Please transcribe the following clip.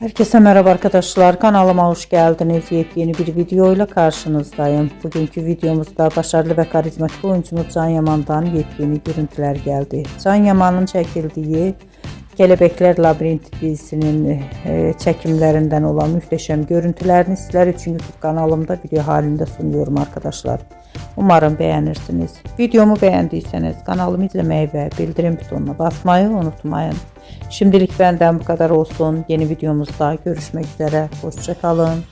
Herkese merhaba arkadaşlar, kanalıma hoş geldiniz. Yepyeni bir videoyla karşınızdayım. Bugünkü videomuzda başarılı ve karizmatik oyuncumuz Can Yaman'dan yepyeni görüntüler geldi. Can Yaman'ın çekildiği Kelebekler Labirenti dizisinin çekimlerinden olan muhteşem görüntülerini sizler için YouTube kanalımda video halinde sunuyorum arkadaşlar. Umarım beğenirsiniz. Videomu beğendiyseniz kanalımı izlemeyi ve bildirim butonuna basmayı unutmayın. Şimdilik benden bu kadar olsun. Yeni videomuzda görüşmek üzere. Hoşça kalın.